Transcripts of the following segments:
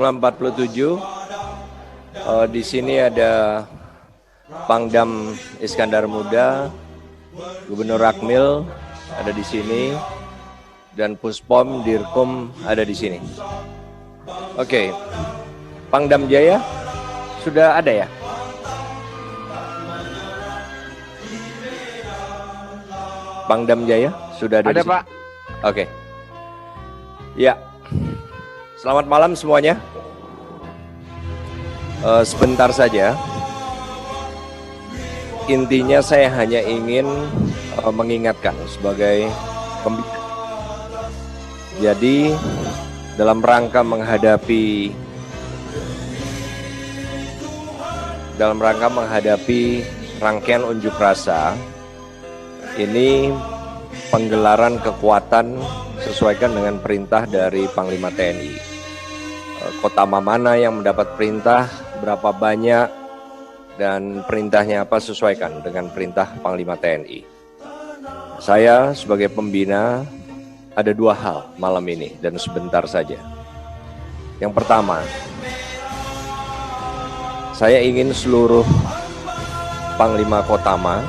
berjumlah 47. Di sini ada Pangdam Iskandar Muda, Gubernur Akmil ada di sini, dan Puspom Dirkum ada di sini. Oke, Pangdam Jaya sudah ada ya? Pangdam Jaya sudah ada di sini? Pak. Oke. Ya. Selamat malam semuanya. Sebentar saja. Intinya saya hanya ingin mengingatkan sebagai pembina. Jadi dalam rangka menghadapi rangkaian unjuk rasa ini, penggelaran kekuatan sesuaikan dengan perintah dari Panglima TNI. Kota mana yang mendapat perintah, berapa banyak, dan perintahnya apa sesuaikan dengan perintah Panglima TNI. Saya sebagai pembina ada dua hal malam ini dan sebentar saja. Yang pertama, saya ingin seluruh Panglima Kotama,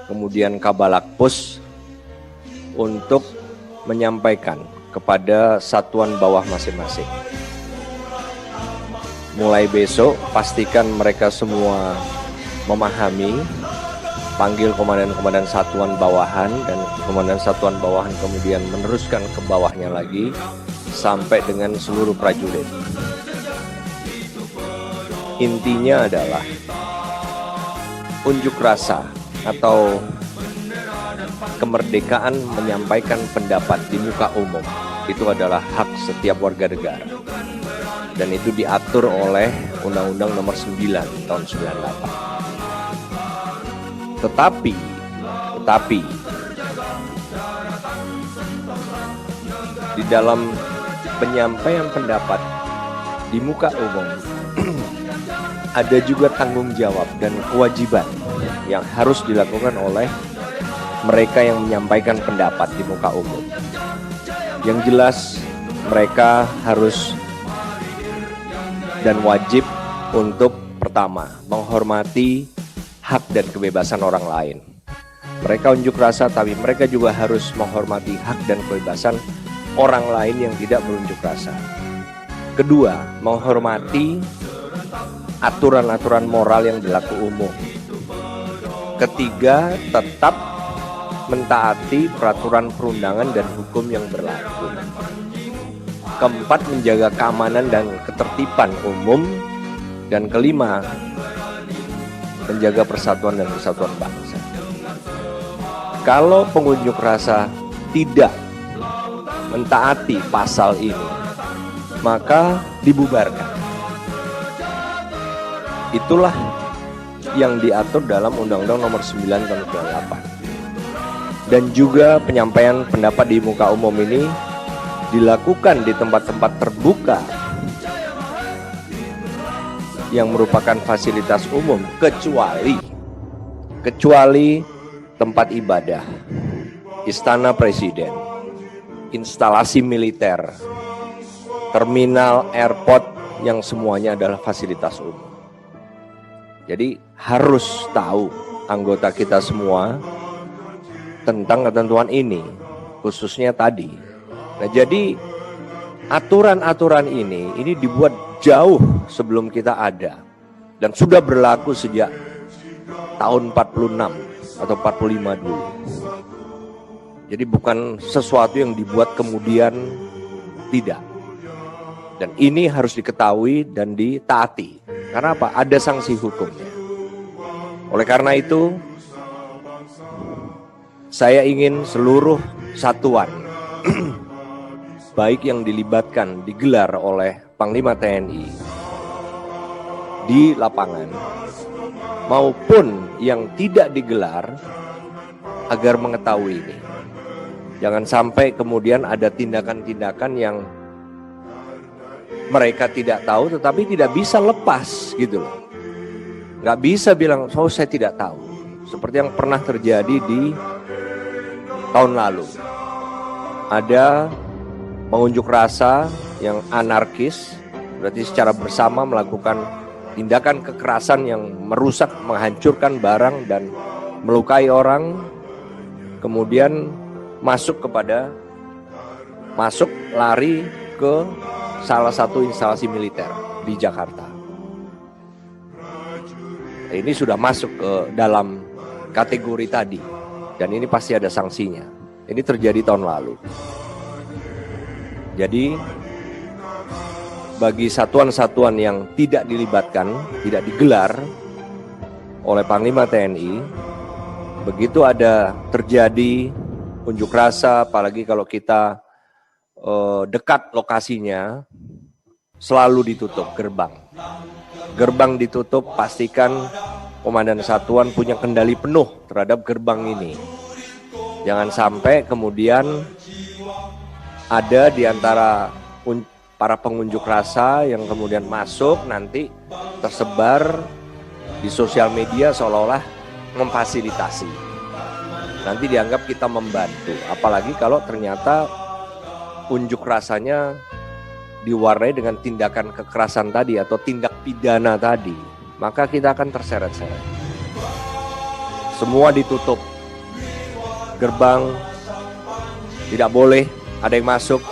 kemudian Kabalakpus untuk menyampaikan kepada satuan bawah masing-masing. Mulai besok pastikan mereka semua memahami, panggil komandan-komandan satuan bawahan, dan komandan satuan bawahan kemudian meneruskan ke bawahnya lagi sampai dengan seluruh prajurit. Intinya adalah unjuk rasa atau kemerdekaan menyampaikan pendapat di muka umum itu adalah hak setiap warga negara, dan itu diatur oleh Undang-Undang Nomor 9 tahun 98. Tetapi di dalam penyampaian pendapat di muka umum ada juga tanggung jawab dan kewajiban yang harus dilakukan oleh mereka yang menyampaikan pendapat di muka umum. Yang jelas mereka harus dan wajib untuk pertama menghormati hak dan kebebasan orang lain. Mereka unjuk rasa, tapi mereka juga harus menghormati hak dan kebebasan orang lain yang tidak berunjuk rasa. Kedua, menghormati aturan-aturan moral yang berlaku umum. Ketiga, tetap mentaati peraturan perundangan dan hukum yang berlaku. Keempat, menjaga keamanan dan ketertiban umum. Dan kelima, menjaga persatuan dan kesatuan bangsa. Kalau pengunjuk rasa tidak mentaati pasal ini, maka dibubarkan. Itulah yang diatur dalam Undang-Undang Nomor 9 tahun 98. Dan juga penyampaian pendapat di muka umum ini dilakukan di tempat-tempat terbuka yang merupakan fasilitas umum, kecuali tempat ibadah, istana presiden, instalasi militer, terminal, airport, yang semuanya adalah fasilitas umum. Jadi harus tahu anggota kita semua tentang ketentuan ini, khususnya tadi. Nah, jadi aturan-aturan ini dibuat jauh sebelum kita ada dan sudah berlaku sejak tahun 46 atau 45 dulu. Jadi bukan sesuatu yang dibuat kemudian, tidak. Dan ini harus diketahui dan ditaati. Karena apa? Ada sanksi hukumnya. Oleh karena itu, saya ingin seluruh satuan baik yang dilibatkan, digelar oleh Panglima TNI di lapangan maupun yang tidak digelar agar mengetahui ini. Jangan sampai kemudian ada tindakan-tindakan yang mereka tidak tahu tetapi tidak bisa lepas gitu loh. Nggak bisa bilang, oh saya tidak tahu. Seperti yang pernah terjadi di tahun lalu. Ada pengunjuk rasa yang anarkis, berarti secara bersama melakukan tindakan kekerasan yang merusak, menghancurkan barang dan melukai orang, kemudian lari ke salah satu instalasi militer di Jakarta. Ini sudah masuk ke dalam kategori tadi, dan ini pasti ada sanksinya. Ini terjadi tahun lalu. Jadi bagi satuan-satuan yang tidak dilibatkan, tidak digelar oleh Panglima TNI, begitu ada terjadi unjuk rasa, apalagi kalau kita dekat lokasinya, selalu ditutup gerbang. Gerbang ditutup, pastikan komandan satuan punya kendali penuh terhadap gerbang ini. Jangan sampai kemudian ada di antara para pengunjuk rasa yang kemudian masuk nanti tersebar di sosial media seolah-olah memfasilitasi. Nanti dianggap kita membantu, apalagi kalau ternyata unjuk rasanya diwarnai dengan tindakan kekerasan tadi atau tindak pidana tadi, maka kita akan terseret-seret. Semua ditutup, gerbang tidak boleh ada yang masuk.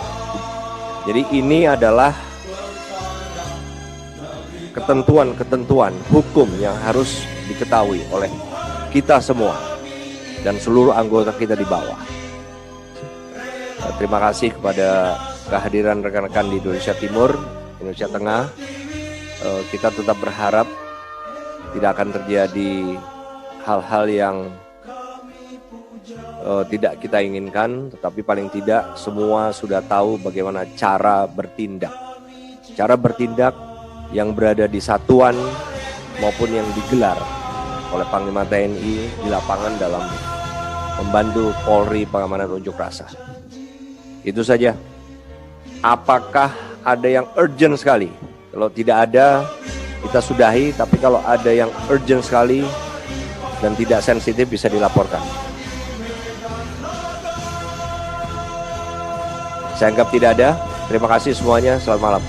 Jadi ini adalah ketentuan-ketentuan hukum yang harus diketahui oleh kita semua dan seluruh anggota kita di bawah. Terima kasih kepada kehadiran rekan-rekan di Indonesia Timur, Indonesia Tengah. Kita tetap berharap tidak akan terjadi hal-hal yang tidak kita inginkan, tetapi paling tidak semua sudah tahu bagaimana cara bertindak. Cara bertindak yang berada di satuan maupun yang digelar oleh Panglima TNI di lapangan dalam membantu Polri pengamanan unjuk rasa. Itu saja. Apakah ada yang urgent sekali? Kalau tidak ada, kita sudahi. Tapi kalau ada yang urgent sekali dan tidak sensitif, bisa dilaporkan. Saya anggap tidak ada. Terima kasih semuanya. Selamat malam.